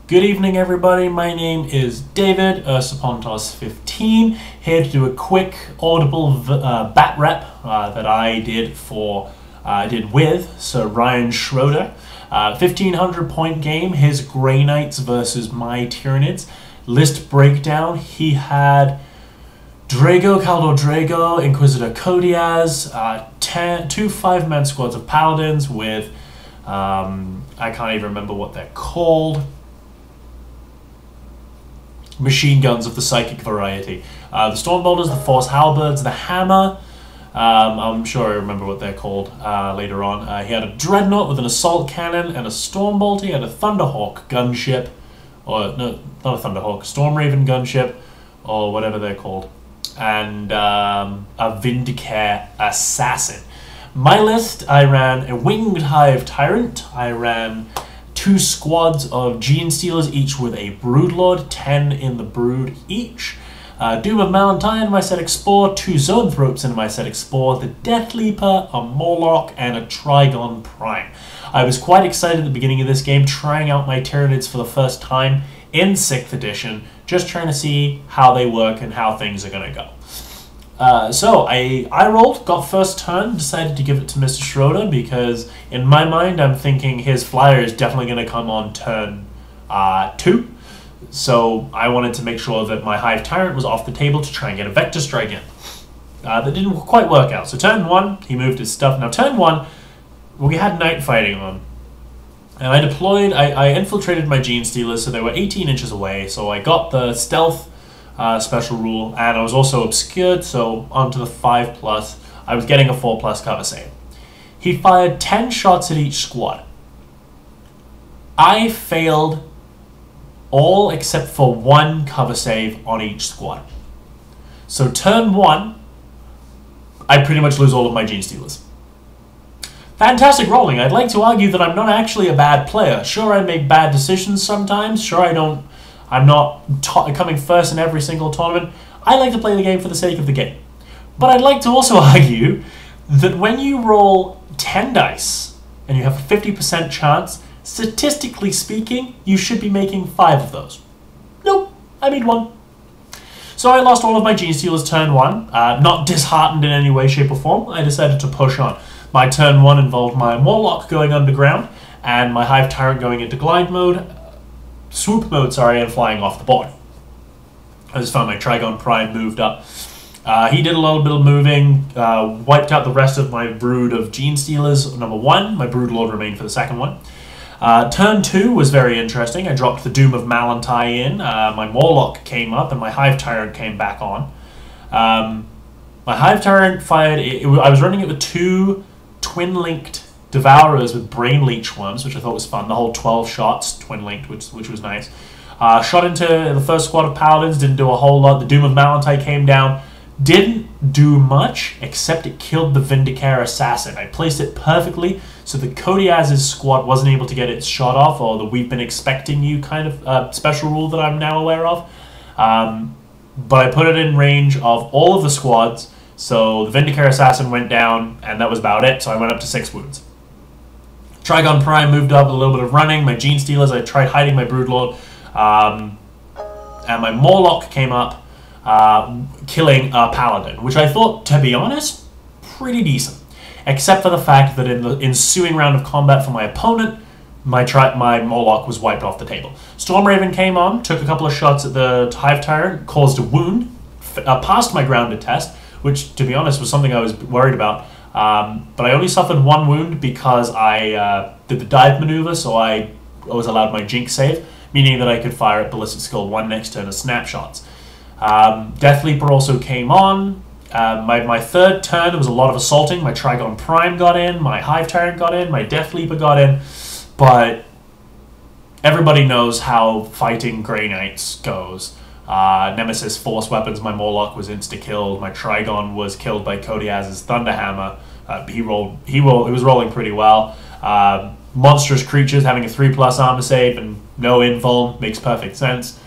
Good evening, everybody. My name is David, Ursapontos15, here to do a quick audible Batrep that I did with Sir Ryan Schroeder. 1500 point game, his Grey Knights versus my Tyranids. List breakdown, he had Drago, Caldo Drago, Inquisitor Kodiaz, two 5-man squads of Paladins with, I can't even remember what they're called, machine guns of the psychic variety. The Stormbolters, the Force Halberds, the Hammer, I'm sure I remember what they're called later on. He had a Dreadnought with an Assault Cannon and a Stormbolt. He had a Thunderhawk gunship, or no, not a Thunderhawk, Stormraven gunship, or whatever they're called, and a Vindicare Assassin. My list, I ran a Winged Hive Tyrant, I ran 2 squads of Gene Stealers, each with a Broodlord, 10 in the Brood each. Doom of Malantine in my set Explore, 2 Zoanthropes in my set Explore, the Death Leaper, a Morlock, and a Trigon Prime. I was quite excited at the beginning of this game, trying out my Tyranids for the first time in 6th edition, just trying to see how they work and how things are going to go. So I rolled, got first turn, decided to give it to Mr. Schroeder because in my mind I'm thinking his flyer is definitely going to come on turn 2. So I wanted to make sure that my Hive Tyrant was off the table to try and get a Vector Strike in. That didn't quite work out. So turn 1, he moved his stuff. Now turn 1, we had night fighting on. And I deployed, I infiltrated my Gene Stealers, so they were 18 inches away. So I got the stealth special rule, and I was also obscured, so onto the 5+, I was getting a 4+ cover save. He fired 10 shots at each squad. I failed all except for 1 cover save on each squad. So turn 1, I pretty much lose all of my Gene Stealers. Fantastic rolling. I'd like to argue that I'm not actually a bad player. Sure, I make bad decisions sometimes. Sure, I'm not coming first in every single tournament. I like to play the game for the sake of the game. But I'd like to also argue that when you roll 10 dice and you have a 50% chance, statistically speaking, you should be making 5 of those. Nope, I made 1. So I lost all of my Gene Stealers turn 1. Not disheartened in any way, shape, or form. I decided to push on. My turn 1 involved my Morlock going underground and my Hive Tyrant going into glide mode. Swoop mode, sorry, and flying off the board. I just found my Trigon Prime moved up. He did a little bit of moving, wiped out the rest of my brood of Gene Stealers, number 1. My Broodlord remained for the second one. Turn 2 was very interesting. I dropped the Doom of Malantine in. My Morlock came up, and my Hive Tyrant came back on. My Hive Tyrant fired... I was running it with 2 twin-linked Devourers with Brain Leech Worms, which I thought was fun. The whole 12 shots, twin-linked, which was nice. Shot into the first squad of Paladins, didn't do a whole lot. The Doom of Malantine came down. Didn't do much, except it killed the Vindicare Assassin. I placed it perfectly, so the Kodiaz's squad wasn't able to get its shot off, or the we've been expecting you kind of special rule that I'm now aware of. But I put it in range of all of the squads, so the Vindicare Assassin went down, and that was about it, so I went up to 6 wounds. Trigon Prime moved up, a little bit of running. My Gene Stealers, I tried hiding my Broodlord. And my Morlock came up, killing a Paladin, which I thought, to be honest, pretty decent. Except for the fact that in the ensuing round of combat for my opponent, my Morlock was wiped off the table. Stormraven came on, took a couple of shots at the Hive Tyrant, caused a wound, passed my grounded test, which, to be honest, was something I was worried about. But I only suffered 1 wound because I did the dive maneuver, so I was allowed my Jinx save, meaning that I could fire at Ballistic Skill 1 next turn as snapshots. Death Leaper also came on. My third turn, there was a lot of assaulting. My Trigon Prime got in, my Hive Tyrant got in, my Death Leaper got in, but everybody knows how fighting Grey Knights goes. Nemesis Force Weapons, my Morlock was insta-killed, my Trigon was killed by Kodiaz's Thunderhammer. He was rolling pretty well. Monstrous creatures having a 3+ armor save and no invuln makes perfect sense.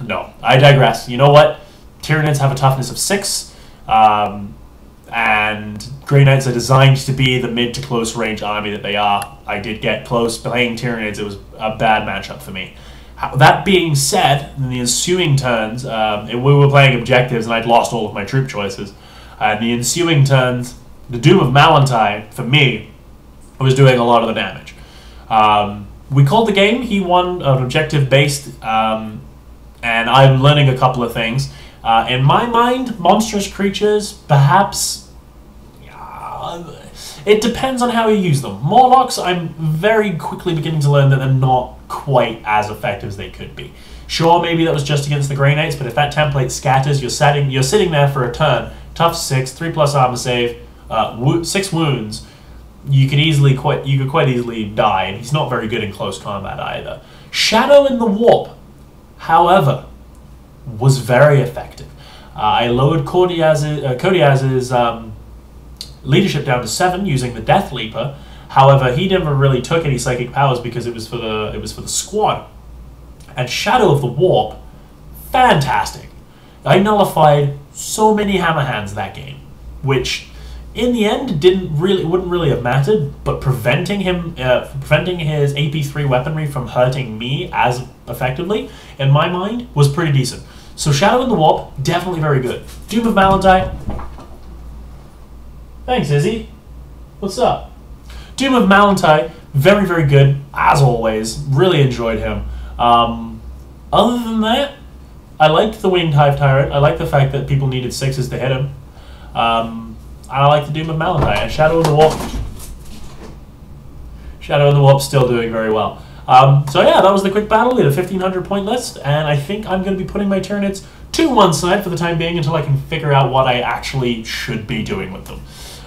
No, I digress. You know what? Tyranids have a toughness of 6, and Grey Knights are designed to be the mid to close range army that they are. I did get close playing Tyranids. It was a bad matchup for me. That being said, in the ensuing turns, we were playing objectives and I'd lost all of my troop choices. In the ensuing turns, the Doom of Malantine, for me, was doing a lot of the damage. We called the game. He won an objective-based, and I'm learning a couple of things. In my mind, monstrous creatures, perhaps... it depends on how you use them. Morlocks, I'm very quickly beginning to learn that they're not quite as effective as they could be. Sure, maybe that was just against the Grey Knights, but if that template scatters, you're sitting there for a turn. Tough 6, 3+ armor save, 6 wounds. You could quite easily die, and he's not very good in close combat either. Shadow in the Warp, however, was very effective. I lowered Kodiaz's leadership down to 7 using the Death Leaper. However, he never really took any psychic powers because it was for the squad. And Shadow of the Warp, fantastic. I nullified so many hammer hands that game, which in the end wouldn't really have mattered, but preventing his AP3 weaponry from hurting me as effectively, in my mind, was pretty decent. So Shadow in the Warp, definitely very good. Doom of Malantine. Thanks, Izzy. What's up? Doom of Malantine, very, very good, as always. Really enjoyed him. Other than that, I liked the Winged Hive Tyrant. I like the fact that people needed 6s to hit him. I like the Doom of Malantine. And Shadow of the Warp. Shadow of the Warp still doing very well. So yeah, that was the quick battle. We had a 1,500 point list, and I think I'm going to be putting my Tyranids to one side for the time being until I can figure out what I actually should be doing with them.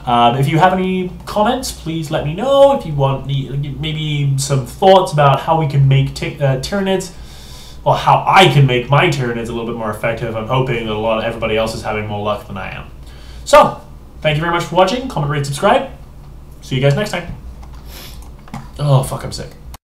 If you have any comments, please let me know. If you want maybe some thoughts about how we can make Tyranids, or how I can make my Tyranids a little bit more effective, I'm hoping that everybody else is having more luck than I am. So, thank you very much for watching. Comment, rate, subscribe. See you guys next time. Oh, fuck, I'm sick.